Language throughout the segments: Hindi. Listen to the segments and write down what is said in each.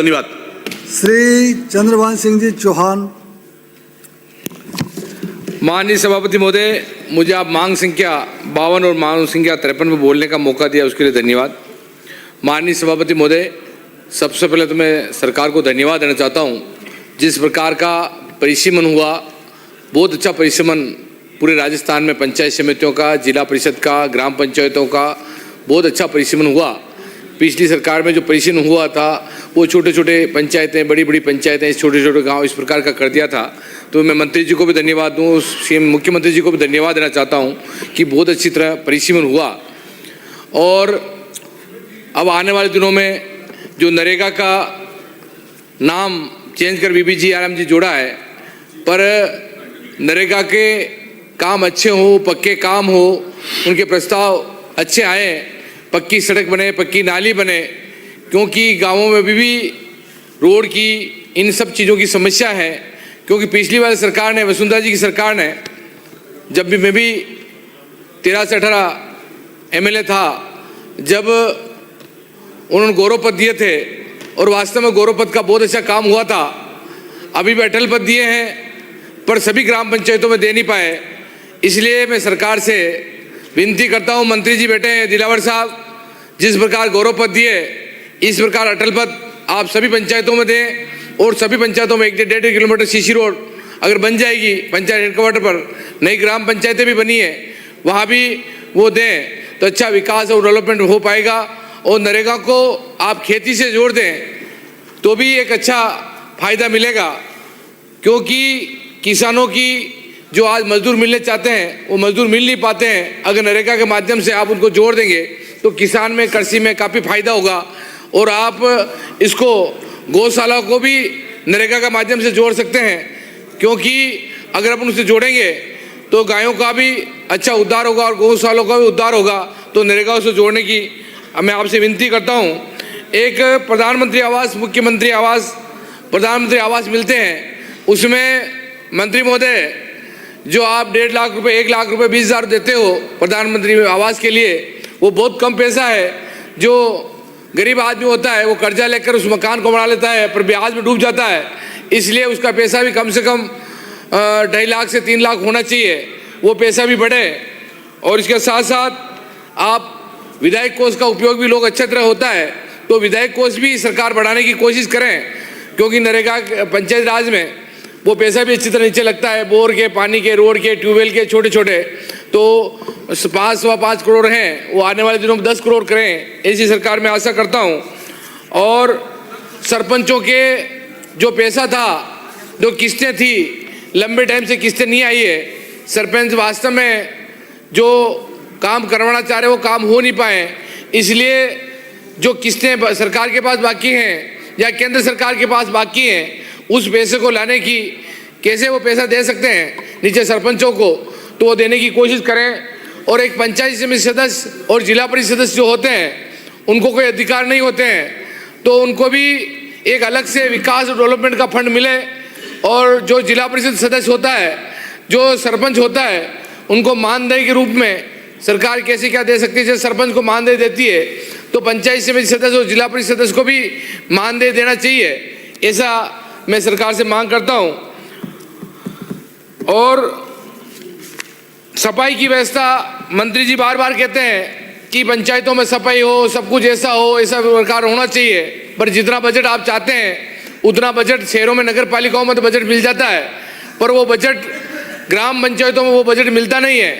धन्यवाद। श्री चंद्रभान सिंह जी चौहान। माननीय सभापति महोदय, मुझे आप मांग संख्या 52 और मांग संख्या 53 में बोलने का मौका दिया, उसके लिए धन्यवाद। माननीय सभापति महोदय, सबसे पहले तो मैं सरकार को धन्यवाद देना चाहता हूं। जिस प्रकार का परिसीमन हुआ, बहुत अच्छा परिसीमन पूरे राजस्थान में पंचायत समितियों का, जिला परिषद का, ग्राम पंचायतों का बहुत अच्छा परिसीमन हुआ। पिछली सरकार में जो परिसीमन हुआ था वो छोटे छोटे पंचायतें, बड़ी बड़ी पंचायतें, छोटे छोटे गांव इस प्रकार का कर दिया था। तो मैं मंत्री जी को भी धन्यवाद दूँ, सीएम मुख्यमंत्री जी को भी धन्यवाद देना चाहता हूँ कि बहुत अच्छी तरह परिसीमन हुआ। और अब आने वाले दिनों में जो नरेगा का नाम चेंज कर बीबीजी आराम जी जोड़ा है, पर नरेगा के काम अच्छे हो, पक्के काम हो, उनके प्रस्ताव अच्छे आए, पक्की सड़क बने, पक्की नाली बने, क्योंकि गांवों में भी रोड की इन सब चीज़ों की समस्या है। क्योंकि पिछली वाली सरकार ने, वसुंधरा जी की सरकार ने, जब भी मैं भी 13 से 18 एमएलए था, जब उन्होंने गौरव पद दिए थे और वास्तव में गौरव पद का बहुत अच्छा काम हुआ था। अभी भी अटल पद दिए हैं पर सभी ग्राम पंचायतों में दे नहीं पाए। इसलिए मैं सरकार से विनती करता हूं, मंत्री जी बैठे हैं दिलावर साहब, जिस प्रकार गौरव पद दिए इस प्रकार अटल पद आप सभी पंचायतों में दें, और सभी पंचायतों में 1-1.5 किलोमीटर सीसी रोड अगर बन जाएगी पंचायत हेडक्वार्टर पर, नई ग्राम पंचायतें भी बनी है, वहाँ भी वो दें तो अच्छा विकास और डेवलपमेंट हो पाएगा। और नरेगा को आप खेती से जोड़ दें तो भी एक अच्छा फायदा मिलेगा, क्योंकि किसानों की जो आज मजदूर मिलने चाहते हैं वो मजदूर मिल नहीं पाते हैं। अगर नरेगा के माध्यम से आप उनको जोड़ देंगे तो किसान में, कृषि में काफ़ी फायदा होगा। और आप इसको गौशाला को भी नरेगा के माध्यम से जोड़ सकते हैं, क्योंकि अगर अपन उसे जोड़ेंगे तो गायों का भी अच्छा उद्धार होगा और गौशालों का भी उद्धार होगा। तो नरेगा से जोड़ने की मैं आपसे विनती करता हूँ। एक प्रधानमंत्री आवास, मुख्यमंत्री आवास, प्रधानमंत्री आवास मिलते हैं, उसमें मंत्री महोदय जो आप 1.5 लाख रुपए, 1 लाख रुपए 20,000 देते हो प्रधानमंत्री आवास के लिए, वो बहुत कम पैसा है। जो गरीब आदमी होता है वो कर्जा लेकर उस मकान को बना लेता है पर ब्याज में डूब जाता है। इसलिए उसका पैसा भी कम से कम 2.5 लाख से 3 लाख होना चाहिए, वो पैसा भी बढ़े। और इसके साथ साथ आप विधायक कोष का उपयोग भी लोग अच्छी तरह होता है, तो विधायक कोष भी सरकार बढ़ाने की कोशिश करें, क्योंकि नरेगा पंचायत राज में वो पैसा भी अच्छी तरह नीचे लगता है। बोर के, पानी के, रोड के, ट्यूबवेल के छोटे छोटे, तो 5 करोड़ हैं, वो आने वाले दिनों में 10 करोड़ करें, ऐसी सरकार में आशा करता हूँ। और सरपंचों के जो पैसा था, जो किस्तें थी, लंबे टाइम से किस्तें नहीं आई है, सरपंच वास्तव में जो काम करवाना चाह रहे वो काम हो नहीं पाए, इसलिए जो किस्तें सरकार के पास बाकी हैं या केंद्र सरकार के पास बाकी हैं, उस पैसे को लाने की, कैसे वो पैसा दे सकते हैं नीचे सरपंचों को, तो वो देने की कोशिश करें। और एक पंचायत समिति सदस्य और जिला परिषद सदस्य जो होते हैं उनको कोई अधिकार नहीं होते हैं, तो उनको भी एक अलग से विकास और डेवलपमेंट का फंड मिले। और जो जिला परिषद सदस्य होता है, जो सरपंच होता है, उनको मानदेय के रूप में सरकार कैसे क्या दे सकती है। जैसे सरपंच को मानदेय देती है तो पंचायत समिति सदस्य और जिला परिषद सदस्य को भी मानदेय देना चाहिए, ऐसा मैं सरकार से मांग करता हूं। और सफाई की व्यवस्था, मंत्री जी बार बार कहते हैं कि पंचायतों में सफाई हो, सब कुछ ऐसा हो, ऐसा प्रकार होना चाहिए, पर जितना बजट आप चाहते हैं उतना बजट शहरों में, नगर पालिकाओं में तो बजट मिल जाता है, पर वो बजट ग्राम पंचायतों में वो बजट मिलता नहीं है।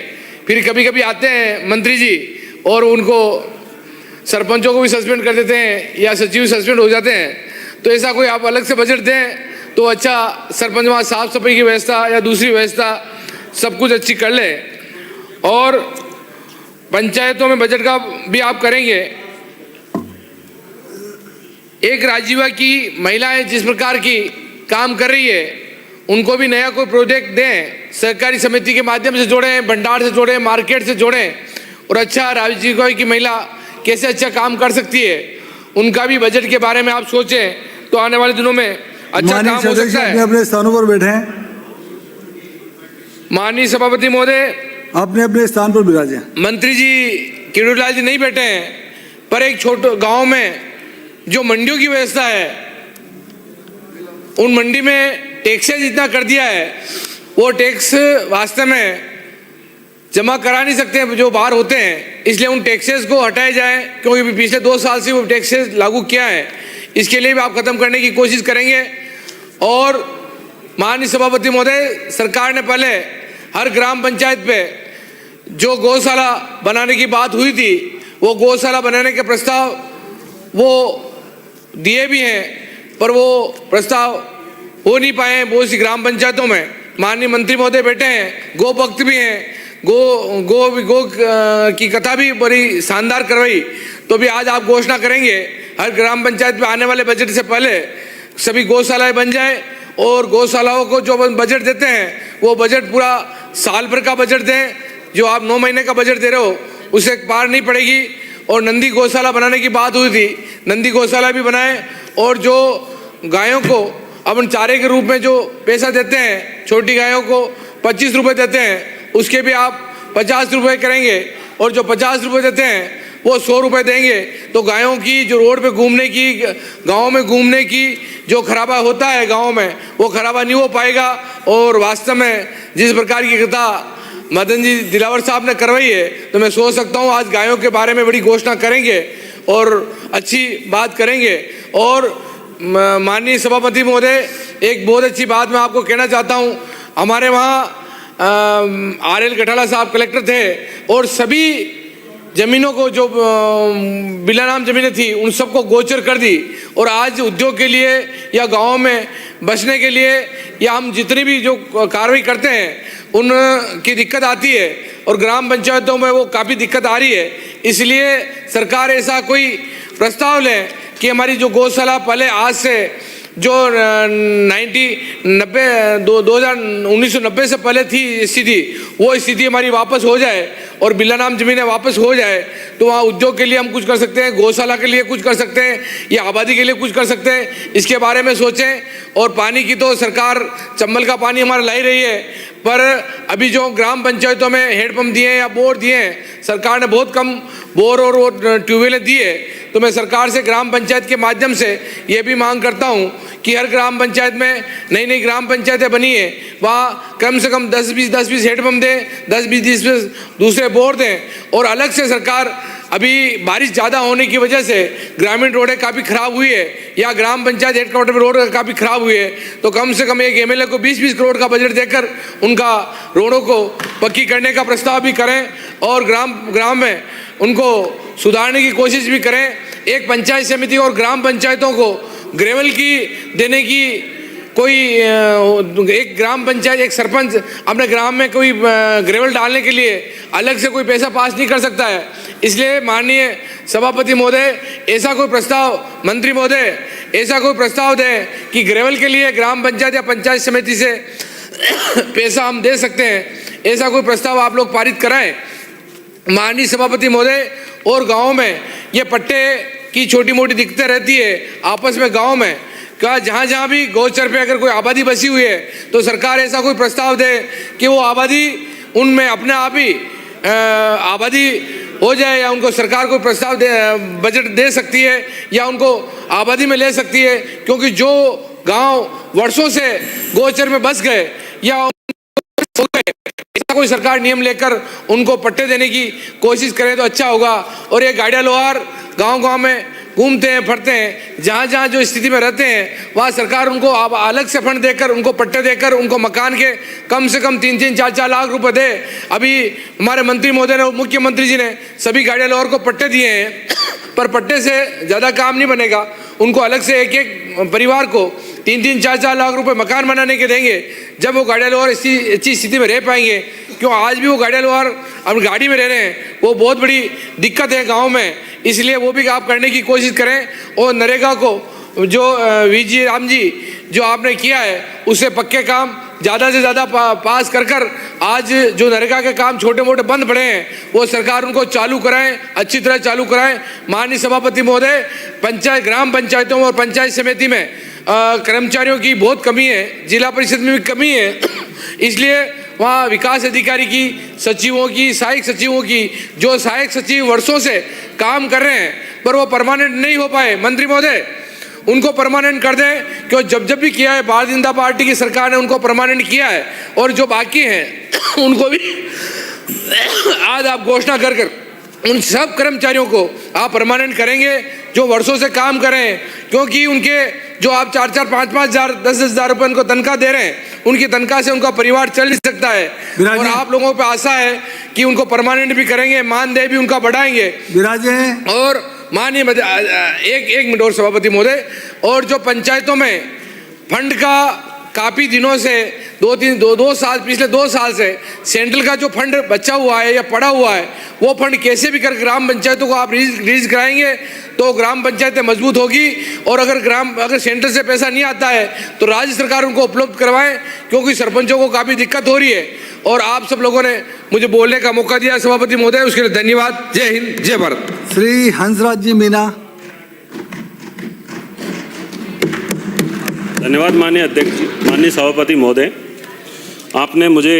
फिर कभी कभी आते हैं मंत्री जी और उनको सरपंचों को भी सस्पेंड कर देते हैं या सचिव सस्पेंड हो जाते हैं। तो ऐसा कोई आप अलग से बजट दें तो अच्छा, सरपंच वहाँ साफ सफाई की व्यवस्था या दूसरी व्यवस्था सब कुछ अच्छी कर ले। और पंचायतों में बजट का भी आप करेंगे। एक राजीवा की महिलाएं जिस प्रकार की काम कर रही है, उनको भी नया कोई प्रोजेक्ट दें, सहकारी समिति के माध्यम से जोड़ें, भंडार से जोड़ें, मार्केट से जोड़ें, और अच्छा राजीवा की महिला कैसे अच्छा काम कर सकती है, उनका भी बजट के बारे में आप सोचें, तो आने वाले दिनों में अच्छा काम हो सकता है। अपने स्थानों पर बैठे हैं। माननीय सभापति महोदय, अपने अपने स्थान पर विराजे। मंत्री जी किरोड़ीलाल जी नहीं बैठे हैं, पर एक छोटे गांव में जो मंडियों की व्यवस्था है उन मंडी में टैक्सेज इतना कर दिया है, वो टैक्स वास्तव में जमा करा नहीं सकते जो बाहर होते हैं, इसलिए उन टैक्सेस को हटाया जाए, क्योंकि पिछले 2 साल से वो टैक्सेस लागू किया है, इसके लिए भी आप खत्म करने की कोशिश करेंगे। और माननीय सभापति महोदय, सरकार ने पहले हर ग्राम पंचायत पे जो गौशाला बनाने की बात हुई थी, वो गौशाला बनाने के प्रस्ताव वो दिए भी हैं, पर वो प्रस्ताव हो नहीं पाए हैं बहुत सी ग्राम पंचायतों में। माननीय मंत्री महोदय बैठे हैं, गो भक्त भी हैं, गो की कथा भी बड़ी शानदार करवाई, तो भी आज आप घोषणा करेंगे हर ग्राम पंचायत में आने वाले बजट से पहले सभी गौशालाएं बन जाए, और गौशालाओं को जो बजट देते हैं वो बजट पूरा साल भर का बजट दें, जो आप 9 महीने का बजट दे रहे हो उसे पार नहीं पड़ेगी। और नंदी गौशाला बनाने की बात हुई थी, नंदी गौशाला भी बनाएं, और जो गायों को अपन चारे के रूप में जो पैसा देते हैं, छोटी गायों को 25 रुपये देते हैं, उसके भी आप 50 रुपये करेंगे, और जो 50 रुपये देते हैं वो 100 रुपये देंगे, तो गायों की जो रोड पे घूमने की, गाँव में घूमने की जो खराबा होता है गाँव में, वो खराबा नहीं हो पाएगा। और वास्तव में जिस प्रकार की कथा मदन जी दिलावर साहब ने करवाई है, तो मैं सोच सकता हूँ आज गायों के बारे में बड़ी घोषणा करेंगे और अच्छी बात करेंगे। और माननीय सभापति महोदय, एक बहुत अच्छी बात मैं आपको कहना चाहता हूँ, हमारे वहाँ RL गठाला साहब कलेक्टर थे, और सभी जमीनों को जो बिला नाम जमीनें थी उन सबको गोचर कर दी, और आज उद्योग के लिए या गाँव में बसने के लिए या हम जितनी भी जो कार्रवाई करते हैं उनकी दिक्कत आती है, और ग्राम पंचायतों में वो काफ़ी दिक्कत आ रही है। इसलिए सरकार ऐसा कोई प्रस्ताव लें कि हमारी जो गौशाला पहले आज से जो 1990 से पहले थी स्थिति, वो स्थिति हमारी वापस हो जाए और बिल्ला नाम जमीनें वापस हो जाए, तो वहाँ उद्योग के लिए हम कुछ कर सकते हैं, गौशाला के लिए कुछ कर सकते हैं, या आबादी के लिए कुछ कर सकते हैं, इसके बारे में सोचें। और पानी की तो सरकार चंबल का पानी हमारा ला ही रही है, पर अभी जो ग्राम पंचायतों में हैंडपम्प दिए हैं या बोर दिए हैं, सरकार ने बहुत कम बोर और ट्यूबवेलें दी है। तो मैं सरकार से ग्राम पंचायत के माध्यम से ये भी मांग करता हूँ कि हर ग्राम पंचायत में नई नई ग्राम पंचायतें बनी है, वहाँ कम से कम 10-20 हैंडपम्प दें, 10-20 दूसरे बोर दें। और अलग से सरकार, अभी बारिश ज़्यादा होने की वजह से ग्रामीण रोडें काफ़ी ख़राब हुई है, या ग्राम पंचायत हेडक्वार्टर में रोड काफ़ी ख़राब हुई है, तो कम से कम एक MLA को 20-20 करोड़ का बजट देकर उनका रोडों को पक्की करने का प्रस्ताव भी करें, और ग्राम में उनको सुधारने की कोशिश भी करें। एक पंचायत समिति और ग्राम पंचायतों को ग्रेवल की देने की कोई एक ग्राम पंचायत, एक सरपंच अपने ग्राम में कोई ग्रेवल डालने के लिए अलग से कोई पैसा पास नहीं कर सकता है। इसलिए माननीय सभापति महोदय, ऐसा कोई प्रस्ताव, मंत्री महोदय ऐसा कोई प्रस्ताव दें कि ग्रेवल के लिए ग्राम पंचायत या पंचायत समिति से पैसा हम दे सकते हैं, ऐसा कोई प्रस्ताव आप लोग पारित कराएं। माननीय सभापति महोदय, और गाँव में ये पट्टे की छोटी मोटी दिक्कतें रहती है आपस में गाँव में, क्या जहाँ भी गौचर पे अगर कोई आबादी बसी हुई है तो सरकार ऐसा कोई प्रस्ताव दे कि वो आबादी उनमें अपने आप ही आबादी हो जाए, या उनको सरकार कोई प्रस्ताव बजट दे सकती है, या उनको आबादी में ले सकती है। क्योंकि जो गांव वर्षों से गोचर में बस गए या ऐसा कोई सरकार नियम लेकर उनको पट्टे देने की कोशिश करे तो अच्छा होगा। और ये गाड़िया लोहार गांव में घूमते हैं, फरते हैं, जहाँ जो स्थिति में रहते हैं वहाँ सरकार उनको अलग से फंड देकर, उनको पट्टे देकर, उनको मकान के कम से कम 3-3, 4-4 लाख रुपए दे। अभी हमारे मंत्री महोदय ने, मुख्यमंत्री जी ने सभी गाड़िया लोहार को पट्टे दिए हैं, पर पट्टे से ज़्यादा काम नहीं बनेगा। उनको अलग से एक एक परिवार को 3-3, 4-4 लाख रुपए मकान बनाने के देंगे, जब वो गाड़िया लोहार अच्छी स्थिति में रह पाएंगे। क्यों आज भी वो गाड़िया लोहार अब गाड़ी में रह रहे हैं, वो बहुत बड़ी दिक्कत है गांव में, इसलिए वो भी आप करने की कोशिश करें। और नरेगा को जो VG राम जी जो आपने किया है, उससे पक्के काम ज़्यादा से ज़्यादा पास कर आज जो नरेगा के काम छोटे मोटे बंद पड़े हैं वो सरकार उनको चालू कराएं, अच्छी तरह चालू कराएं। माननीय सभापति महोदय, ग्राम पंचायतों और पंचायत समिति में कर्मचारियों की बहुत कमी है, जिला परिषद में भी कमी है, इसलिए वहाँ विकास अधिकारी की, सचिवों की, सहायक सचिवों की, जो सहायक सचिव वर्षों से काम कर रहे हैं पर वो परमानेंट नहीं हो पाए, मंत्री महोदय उनको परमानेंट कर दें, क्यों जब जब भी किया है भारतीय जनता पार्टी की सरकार ने उनको परमानेंट किया है, और जो बाकी हैं उनको भी आज आप घोषणा कर कर उन सब कर्मचारियों को आप परमानेंट करेंगे जो वर्षों से काम करें, क्योंकि उनके जो आप 4-4, 5-5 हजार, 10-10 हजार रुपये उनको तनख्वाह दे रहे हैं, उनकी तनख्वाह से उनका परिवार चल नहीं सकता है। और आप लोगों पे आशा है कि उनको परमानेंट भी करेंगे, मानदेय भी उनका बढ़ाएंगे। विराजे और माननीय एक मिनट और सभापति महोदय, और जो पंचायतों में फंड का काफ़ी दिनों से दो साल, पिछले 2 साल से सेंट्रल का जो फंड बचा हुआ है या पड़ा हुआ है, वो फंड कैसे भी कर ग्राम पंचायतों को आप रिलीज कराएंगे तो ग्राम पंचायतें मजबूत होगी। और अगर सेंट्रल से पैसा नहीं आता है तो राज्य सरकार उनको उपलब्ध करवाएं, क्योंकि सरपंचों को काफ़ी दिक्कत हो रही है। और आप सब लोगों ने मुझे बोलने का मौका दिया सभापति महोदय, उसके लिए धन्यवाद। जय हिंद, जय भारत। श्री हंसराज जी मीना। धन्यवाद माननीय अध्यक्ष जी। माननीय सभापति महोदय, आपने मुझे